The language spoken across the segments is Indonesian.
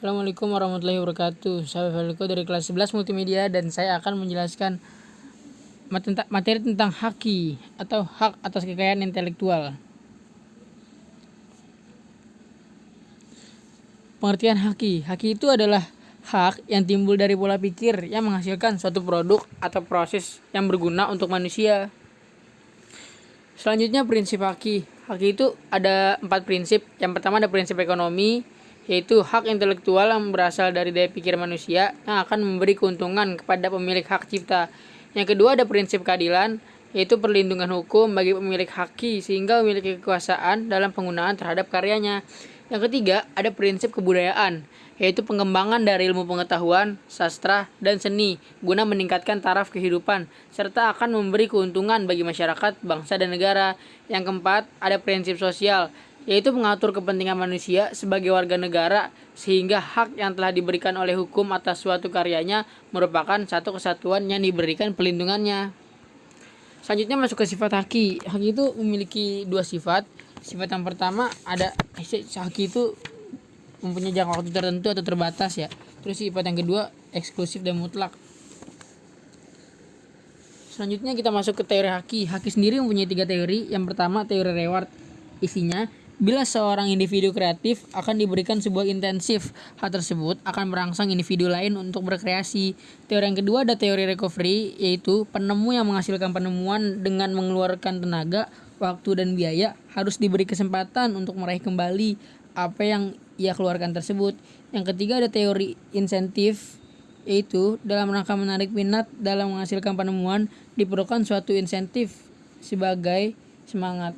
Assalamualaikum warahmatullahi wabarakatuh. Saya Feliko dari kelas 11 Multimedia dan saya akan menjelaskan materi tentang haki atau hak atas kekayaan intelektual. Pengertian haki. Haki itu adalah hak yang timbul dari pola pikir yang menghasilkan suatu produk atau proses yang berguna untuk manusia. Selanjutnya prinsip haki. Haki itu ada 4 prinsip. Yang pertama ada prinsip ekonomi, yaitu hak intelektual yang berasal dari daya pikir manusia yang akan memberi keuntungan kepada pemilik hak cipta. Yang kedua ada prinsip keadilan, yaitu perlindungan hukum bagi pemilik haki sehingga memiliki kekuasaan dalam penggunaan terhadap karyanya. Yang ketiga ada prinsip kebudayaan, yaitu pengembangan dari ilmu pengetahuan, sastra, dan seni guna meningkatkan taraf kehidupan serta akan memberi keuntungan bagi masyarakat, bangsa, dan negara. Yang keempat ada prinsip sosial, yaitu mengatur kepentingan manusia sebagai warga negara sehingga hak yang telah diberikan oleh hukum atas suatu karyanya merupakan satu kesatuan yang diberikan pelindungannya. Selanjutnya masuk ke sifat haki. Haki itu memiliki 2 sifat. Sifat yang pertama ada haki itu mempunyai jangka waktu tertentu atau terbatas ya. Terus sifat yang kedua eksklusif dan mutlak. Selanjutnya kita masuk ke teori haki. Haki sendiri mempunyai 3 teori. Yang pertama teori reward. Isinya, bila seorang individu kreatif akan diberikan sebuah intensif, hal tersebut akan merangsang individu lain untuk berkreasi. Teori yang kedua ada teori recovery, yaitu penemu yang menghasilkan penemuan dengan mengeluarkan tenaga, waktu, dan biaya harus diberi kesempatan untuk meraih kembali apa yang ia keluarkan tersebut. Yang ketiga ada teori insentif, yaitu dalam rangka menarik minat dalam menghasilkan penemuan diperlukan suatu insentif sebagai semangat.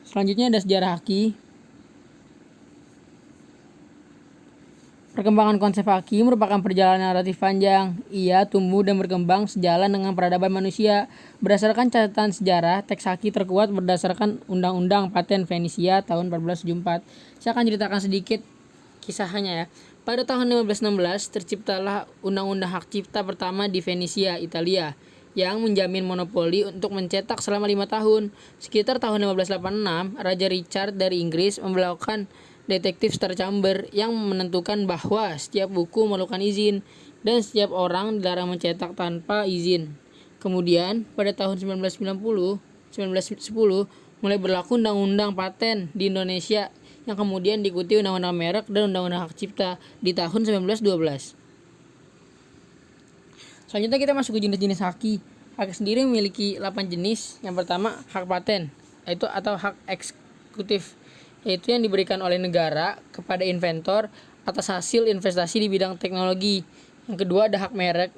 Selanjutnya ada sejarah haki. Perkembangan konsep haki merupakan perjalanan relatif panjang. Ia tumbuh dan berkembang sejalan dengan peradaban manusia. Berdasarkan catatan sejarah, teks haki terkuat berdasarkan Undang-Undang Paten Venesia tahun 1474. Saya akan ceritakan sedikit kisahnya ya. Pada tahun 1516 terciptalah Undang-Undang Hak Cipta pertama di Venesia, Italia, yang menjamin monopoli untuk mencetak selama 5 tahun. Sekitar tahun 1586, Raja Richard dari Inggris memberlakukan detektif Star Chamber yang menentukan bahwa setiap buku memerlukan izin dan setiap orang dilarang mencetak tanpa izin. Kemudian, pada tahun 1910 mulai berlaku Undang-Undang Paten di Indonesia yang kemudian diikuti Undang-Undang Merek dan Undang-Undang Hak Cipta di tahun 1912. Selanjutnya kita masuk ke jenis-jenis haki. Haki sendiri memiliki 8 jenis. Yang pertama hak paten, yaitu atau hak eksekutif, yaitu yang diberikan oleh negara kepada inventor atas hasil investasi di bidang teknologi. Yang kedua ada hak merek,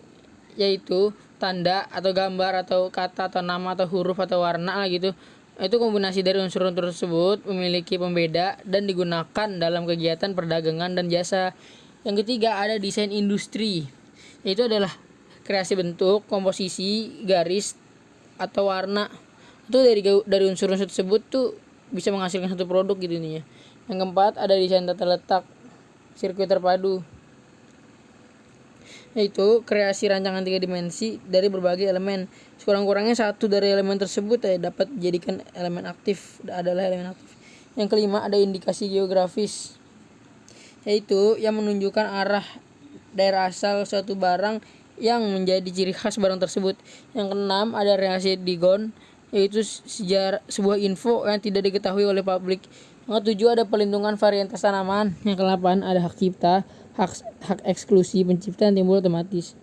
yaitu tanda atau gambar atau kata atau nama atau huruf atau warna gitu. Itu kombinasi dari unsur-unsur tersebut memiliki pembeda dan digunakan dalam kegiatan perdagangan dan jasa. Yang ketiga ada desain industri, yaitu adalah kreasi bentuk, komposisi, garis, atau warna. Itu dari unsur-unsur tersebut tuh bisa menghasilkan satu produk gitu intinya. Yang keempat ada desain tata letak, sirkuit terpadu, yaitu kreasi rancangan 3 dimensi dari berbagai elemen. Sekurang-kurangnya satu dari elemen tersebut dapat dijadikan elemen aktif, adalah elemen aktif. Yang kelima ada indikasi geografis, yaitu yang menunjukkan arah daerah asal suatu barang yang menjadi ciri khas barang tersebut. Yang keenam ada relasi Digon, yaitu sebuah info yang tidak diketahui oleh publik. Yang ketujuh ada pelindungan varietas tanaman. Yang ke-8 ada hak cipta, hak eksklusi pencipta yang timbul otomatis.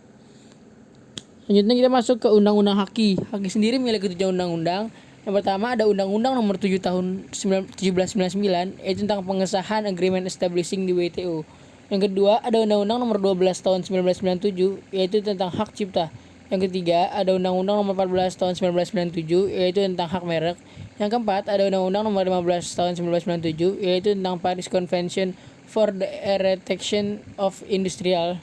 Selanjutnya kita masuk ke undang-undang haki. Haki sendiri memiliki 7 undang-undang. Yang pertama ada Undang-Undang Nomor 7 Tahun 1799, yaitu tentang pengesahan Agreement Establishing di WTO. Yang kedua ada Undang-Undang Nomor 12 Tahun 1997, yaitu tentang hak cipta. Yang ketiga ada Undang-Undang Nomor 14 Tahun 1997, yaitu tentang hak merek. Yang keempat ada Undang-Undang Nomor 15 Tahun 1997, yaitu tentang Paris Convention for the Eradication of Industrial.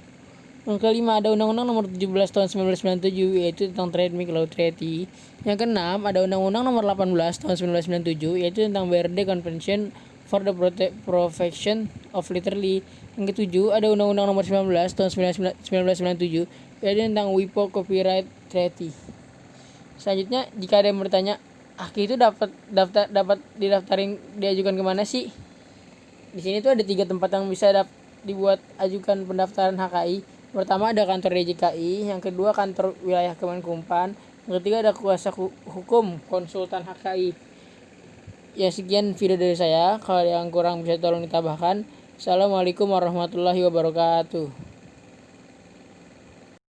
Yang kelima ada Undang-Undang Nomor 17 Tahun 1997, yaitu tentang Trade Law Treaty. Yang keenam ada Undang-Undang Nomor 18 Tahun 1997, yaitu tentang BRD Convention for the Protection of Literally. Yang ketujuh ada Undang-Undang Nomor 19 Tahun 1997, yaitu tentang WIPO Copyright Treaty. Selanjutnya jika ada yang bertanya, haki itu dapat didaftarin diajukan kemana sih? Di sini tuh ada 3 tempat yang bisa dibuat ajukan pendaftaran HKI. Pertama ada kantor DJKI, yang kedua kantor wilayah Kemenkumpan, yang ketiga ada kuasa hukum konsultan HKI. Ya sekian video dari saya, kalau yang kurang bisa tolong ditambahkan. Assalamualaikum warahmatullahi wabarakatuh.